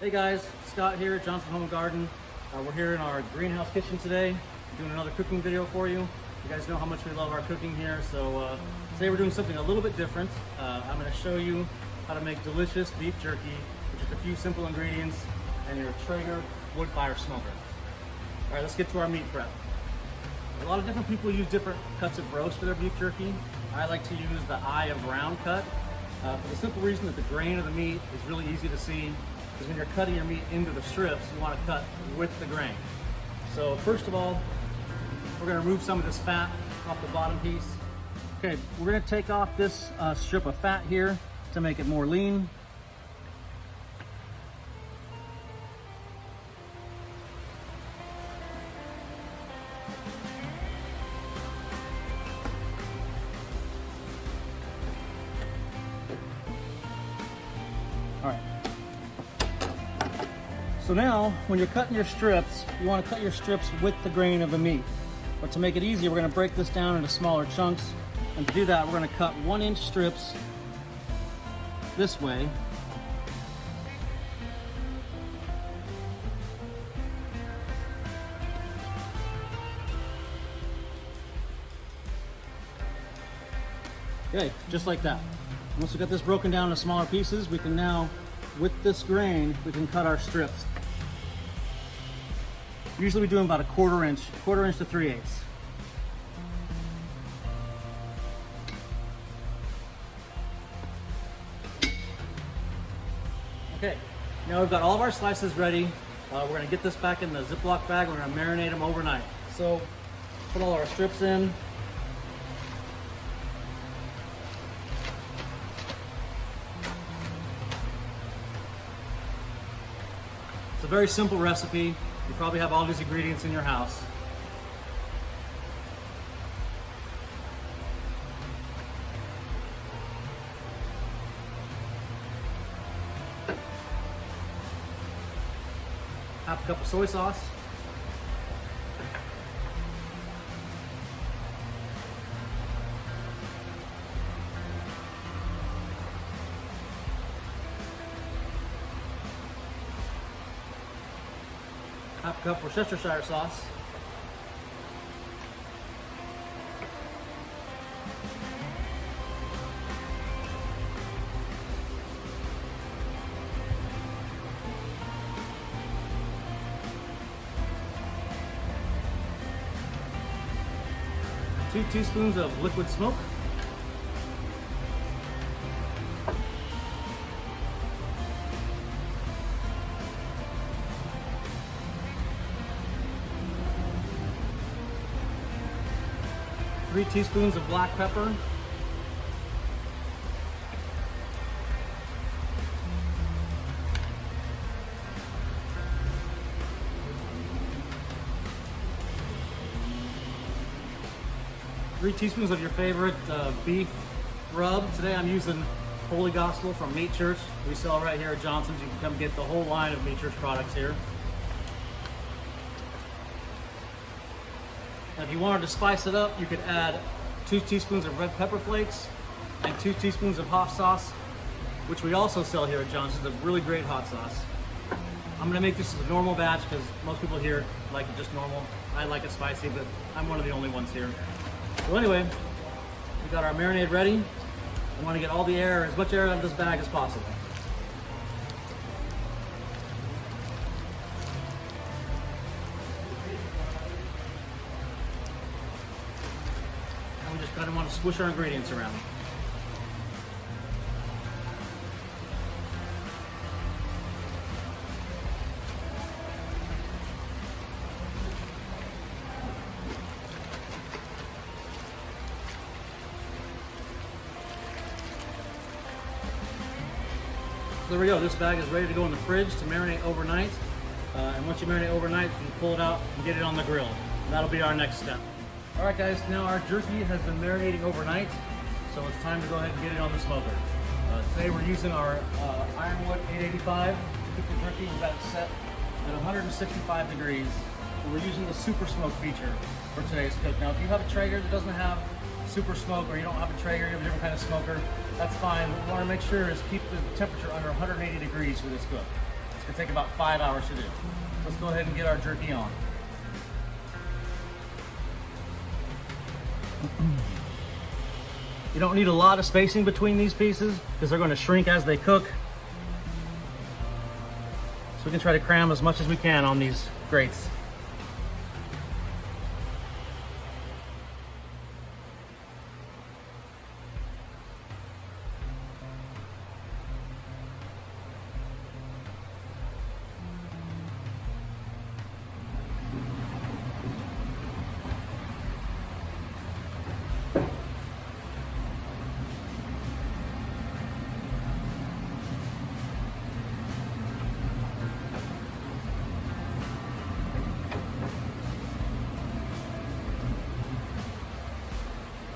Hey guys, Scott here at Johnson Home and Garden. We're here in our greenhouse kitchen today, doing another cooking video for you. You guys know how much we love our cooking here, so today we're doing something a little bit different. I'm going to show you how to make delicious beef jerky with just a few simple ingredients and your Traeger wood fire smoker. All right, let's get to our meat prep. A lot of different people use different cuts of roast for their beef jerky. I like to use the eye of round cut for the simple reason that the grain of the meat is really easy to see. Because when you're cutting your meat into the strips, you want to cut with the grain. So first of all, we're going to remove some of this fat off the bottom piece. Okay, we're going to take off this strip of fat here to make it more lean. All right. So now, when you're cutting your strips, you want to cut your strips with the grain of the meat. But to make it easier, we're going to break this down into smaller chunks. And to do that, we're going to cut 1-inch strips this way. Okay, just like that. Once we got this broken down into smaller pieces, we can now, with this grain, we can cut our strips. Usually we do them about a quarter inch to 3/8. Okay, now we've got all of our slices ready. We're gonna get this back in the Ziploc bag. We're gonna marinate them overnight. So, put all our strips in. It's a very simple recipe. You probably have all these ingredients in your house. Half a cup of soy sauce. Half a cup Worcestershire sauce. Two teaspoons of liquid smoke. 3 teaspoons of black pepper. Three teaspoons of your favorite beef rub. Today I'm using Holy Gospel from Meat Church. We sell right here at Johnson's. You can come get the whole line of Meat Church products here. Now, if you wanted to spice it up, you could add 2 teaspoons of red pepper flakes and 2 teaspoons of hot sauce, which we also sell here at Johnson's, a really great hot sauce. I'm gonna make this as a normal batch because most people here like it just normal. I like it spicy, but I'm one of the only ones here. So anyway, we got our marinade ready. I wanna get all the air, as much air out of this bag as possible. We just kind of want to squish our ingredients around. So there we go. This bag is ready to go in the fridge to marinate overnight. And once you marinate overnight, you can pull it out and get it on the grill. And that'll be our next step. All right guys, now our jerky has been marinating overnight, so it's time to go ahead and get it on the smoker. Today we're using our Ironwood 885 to cook the jerky. We've got it set at 165 degrees. And we're using the super smoke feature for today's cook. Now if you have a Traeger that doesn't have super smoke, or you don't have a Traeger, you have a different kind of smoker, that's fine. What we want to make sure is keep the temperature under 180 degrees for this cook. It's gonna take about 5 hours to do. Let's go ahead and get our jerky on. You don't need a lot of spacing between these pieces because they're going to shrink as they cook. So we can try to cram as much as we can on these grates.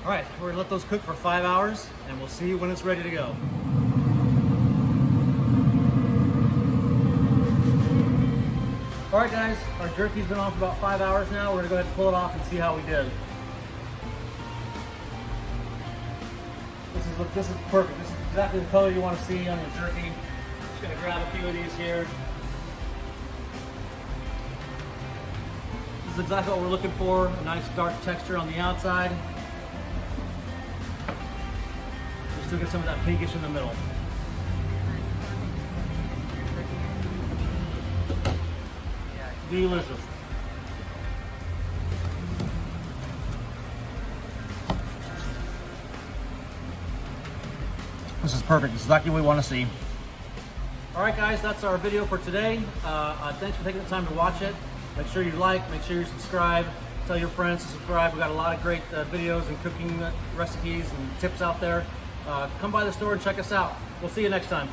All right, we're gonna let those cook for 5 hours and we'll see when it's ready to go. All right guys, our jerky's been on for about 5 hours now. We're gonna go ahead and pull it off and see how we did. This is perfect. This is exactly the color you want to see on your jerky. Just gonna grab a few of these here. This is exactly what we're looking for, a nice dark texture on the outside. Still get some of that pinkish in the middle. Delicious. This is perfect. This is exactly what we want to see. All right, guys, that's our video for today. Thanks for taking the time to watch it. Make sure you like, make sure you subscribe, tell your friends to subscribe. We've got a lot of great videos and cooking recipes and tips out there. Come by the store and check us out. We'll see you next time.